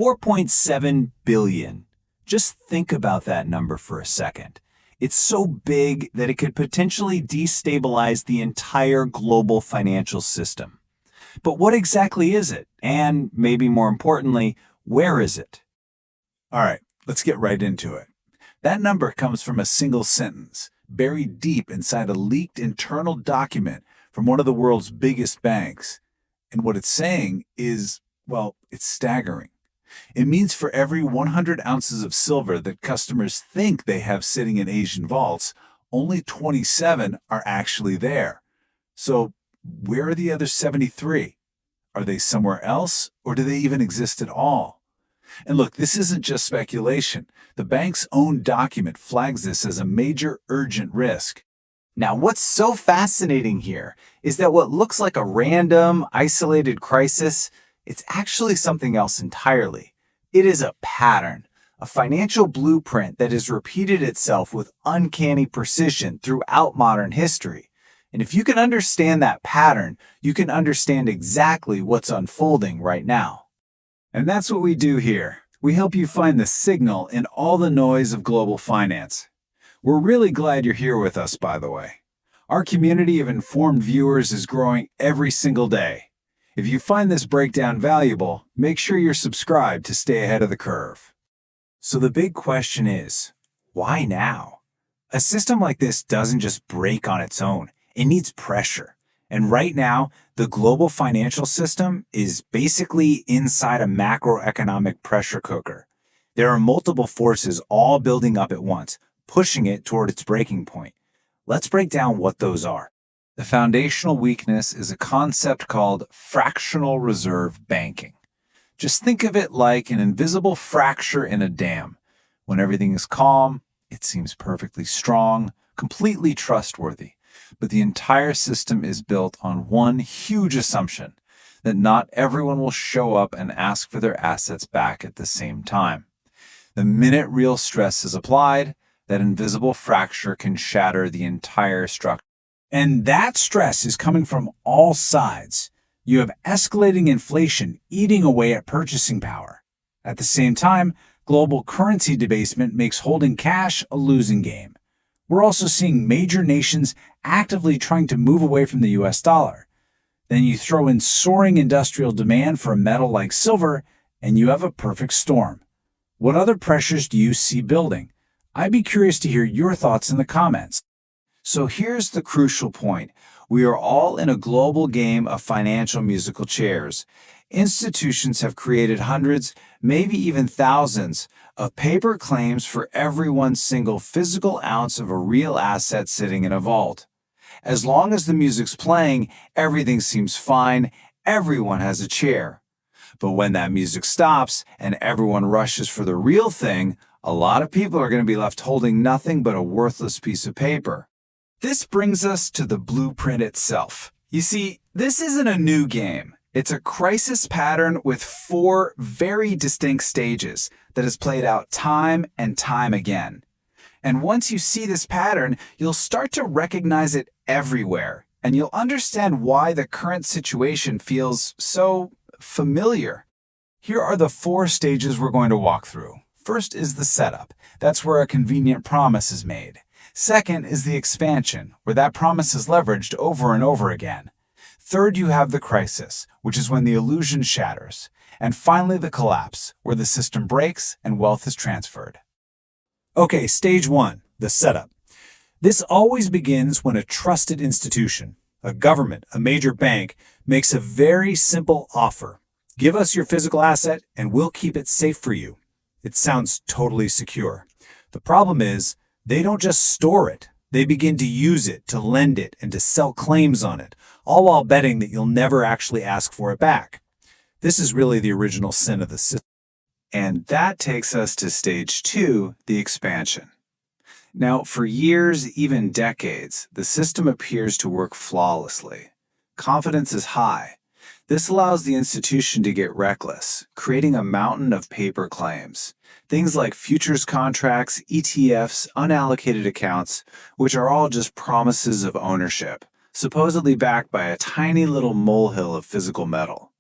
4.7 billion. Just think about that number for a second. It's so big that it could potentially destabilize the entire global financial system. But what exactly is it? And maybe more importantly, where is it? All right, let's get right into it. That number comes from a single sentence, buried deep inside a leaked internal document from one of the world's biggest banks. And what it's saying is, well, it's staggering. It means for every 100 ounces of silver that customers think they have sitting in Asian vaults, only 27 are actually there. So where are the other 73? Are they somewhere else, or do they even exist at all? And look, this isn't just speculation. The bank's own document flags this as a major urgent risk. Now, what's so fascinating here is that what looks like a random, isolated crisis, it's actually something else entirely. It is a pattern, a financial blueprint that has repeated itself with uncanny precision throughout modern history. And if you can understand that pattern, you can understand exactly what's unfolding right now. And that's what we do here. We help you find the signal in all the noise of global finance. We're really glad you're here with us, by the way. Our community of informed viewers is growing every single day. If you find this breakdown valuable, make sure you're subscribed to stay ahead of the curve. So the big question is, why now? A system like this doesn't just break on its own. It needs pressure. And right now, the global financial system is basically inside a macroeconomic pressure cooker. There are multiple forces all building up at once, pushing it toward its breaking point. Let's break down what those are. The foundational weakness is a concept called fractional reserve banking. Just think of it like an invisible fracture in a dam. When everything is calm, it seems perfectly strong, completely trustworthy. But the entire system is built on one huge assumption, that not everyone will show up and ask for their assets back at the same time. The minute real stress is applied, that invisible fracture can shatter the entire structure. And that stress is coming from all sides. You have escalating inflation eating away at purchasing power. At the same time, global currency debasement makes holding cash a losing game. We're also seeing major nations actively trying to move away from the US dollar. Then you throw in soaring industrial demand for a metal like silver, and you have a perfect storm. What other pressures do you see building? I'd be curious to hear your thoughts in the comments. So here's the crucial point. We are all in a global game of financial musical chairs. Institutions have created hundreds, maybe even thousands, of paper claims for every one single physical ounce of a real asset sitting in a vault. As long as the music's playing, everything seems fine, everyone has a chair. But when that music stops and everyone rushes for the real thing, a lot of people are going to be left holding nothing but a worthless piece of paper. This brings us to the blueprint itself. You see, this isn't a new game. It's a crisis pattern with 4 very distinct stages that has played out time and time again. And once you see this pattern, you'll start to recognize it everywhere, and you'll understand why the current situation feels so familiar. Here are the 4 stages we're going to walk through. First is the setup. That's where a convenient promise is made. Second is the expansion, where that promise is leveraged over and over again. Third, you have the crisis, which is when the illusion shatters. And finally, the collapse, where the system breaks and wealth is transferred. Okay, stage 1, the setup. This always begins when a trusted institution, a government, a major bank, makes a very simple offer. Give us your physical asset and we'll keep it safe for you. It sounds totally secure. The problem is, they don't just store it. They begin to use it, to lend it, and to sell claims on it, all while betting that you'll never actually ask for it back. This is really the original sin of the system. And that takes us to stage 2, the expansion. Now, for years, even decades, the system appears to work flawlessly. Confidence is high. This allows the institution to get reckless, creating a mountain of paper claims. Things like futures contracts, ETFs, unallocated accounts, which are all just promises of ownership, supposedly backed by a tiny little molehill of physical metal.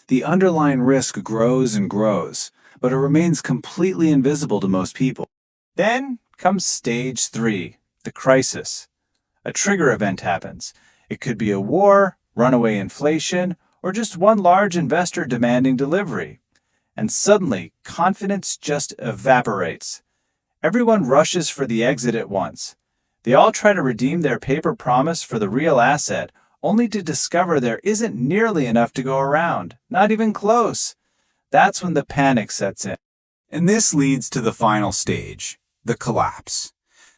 The underlying risk grows and grows, but it remains completely invisible to most people. Then comes stage 3, the crisis. A trigger event happens. It could be a war, runaway inflation, or just one large investor demanding delivery. And suddenly, confidence just evaporates. Everyone rushes for the exit at once. They all try to redeem their paper promise for the real asset, only to discover there isn't nearly enough to go around, not even close. That's when the panic sets in. And this leads to the final stage, the collapse.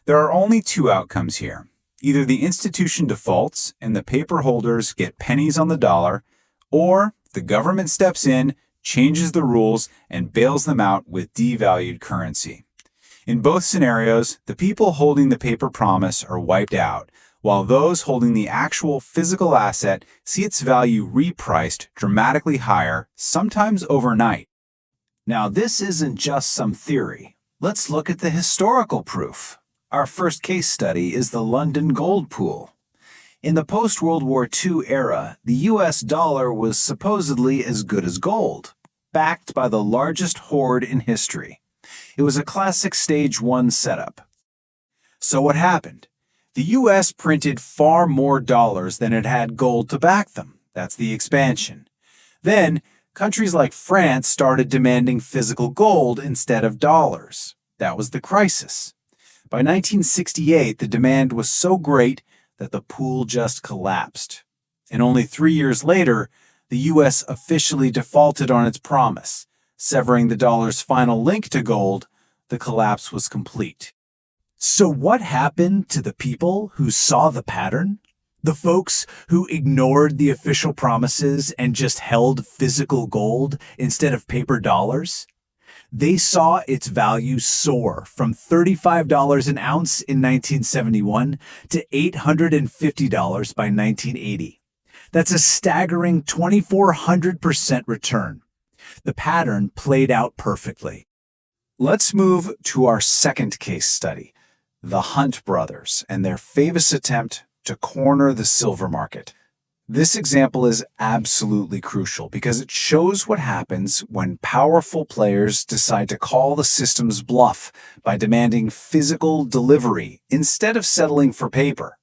There are only two outcomes here. Either the institution defaults and the paper holders get pennies on the dollar, or the government steps in, changes the rules, and bails them out with devalued currency. In both scenarios, the people holding the paper promise are wiped out, while those holding the actual physical asset see its value repriced dramatically higher, sometimes overnight. Now, this isn't just some theory. Let's look at the historical proof. Our first case study is the London gold pool. In the post-World War II era, the US dollar was supposedly as good as gold, backed by the largest hoard in history. It was a classic stage 1 setup. So what happened? The US printed far more dollars than it had gold to back them. That's the expansion. Then, countries like France started demanding physical gold instead of dollars. That was the crisis. By 1968, the demand was so great that the pool just collapsed. And only 3 years later, the U.S. officially defaulted on its promise. Severing the dollar's final link to gold, the collapse was complete. So what happened to the people who saw the pattern? The folks who ignored the official promises and just held physical gold instead of paper dollars? They saw its value soar from $35 an ounce in 1971 to $850 by 1980. That's a staggering 2,400% return. The pattern played out perfectly. Let's move to our second case study, the Hunt brothers and their famous attempt to corner the silver market. This example is absolutely crucial because it shows what happens when powerful players decide to call the system's bluff by demanding physical delivery instead of settling for paper.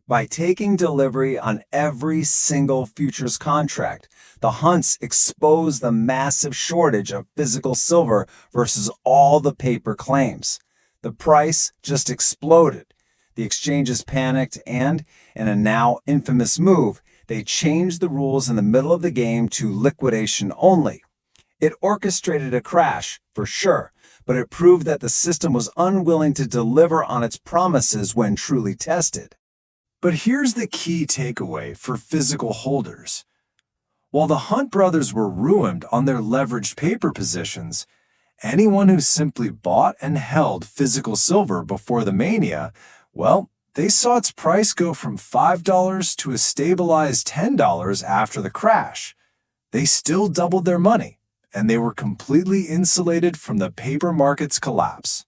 By taking delivery on every single futures contract, the Hunts expose the massive shortage of physical silver versus all the paper claims. The price just exploded. The exchanges panicked and, in a now infamous move, they changed the rules in the middle of the game to liquidation only. It orchestrated a crash, for sure, but it proved that the system was unwilling to deliver on its promises when truly tested. But here's the key takeaway for physical holders. While the Hunt brothers were ruined on their leveraged paper positions, anyone who simply bought and held physical silver before the mania, well, they saw its price go from $5 to a stabilized $10 after the crash. They still doubled their money, and they were completely insulated from the paper market's collapse.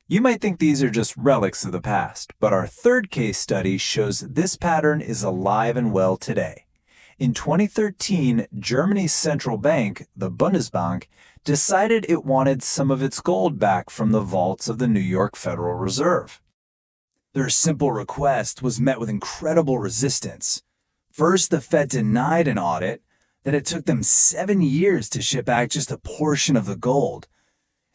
You might think these are just relics of the past, but our third case study shows this pattern is alive and well today. In 2013, Germany's central bank, the Bundesbank, decided it wanted some of its gold back from the vaults of the New York Federal Reserve. Their simple request was met with incredible resistance. First, the Fed denied an audit, then it took them 7 years to ship back just a portion of the gold.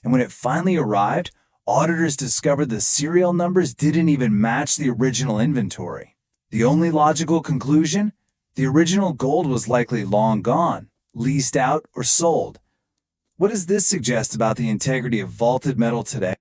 And when it finally arrived, auditors discovered the serial numbers didn't even match the original inventory. The only logical conclusion? The original gold was likely long gone, leased out, or sold. What does this suggest about the integrity of vaulted metal today?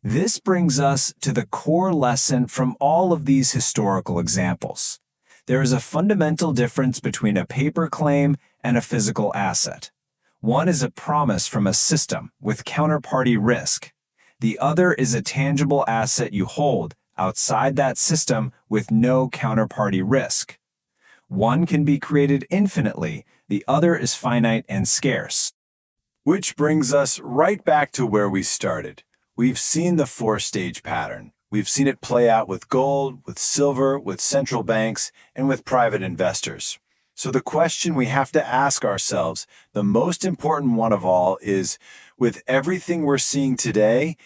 This brings us to the core lesson from all of these historical examples. There is a fundamental difference between a paper claim and a physical asset. One is a promise from a system with counterparty risk. The other is a tangible asset you hold outside that system with no counterparty risk. One can be created infinitely, the other is finite and scarce. Which brings us right back to where we started. We've seen the 4-stage pattern. We've seen it play out with gold, with silver, with central banks, and with private investors. So the question we have to ask ourselves, the most important one of all, is, with everything we're seeing today,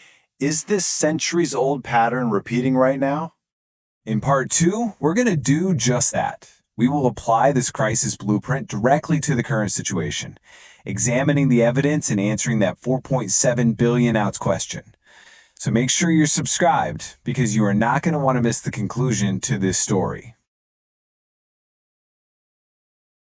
is this centuries-old pattern repeating right now? In part 2, we're going to do just that. We will apply this crisis blueprint directly to the current situation, examining the evidence and answering that 4.7 billion ounce question. So make sure you're subscribed, because you are not going to want to miss the conclusion to this story.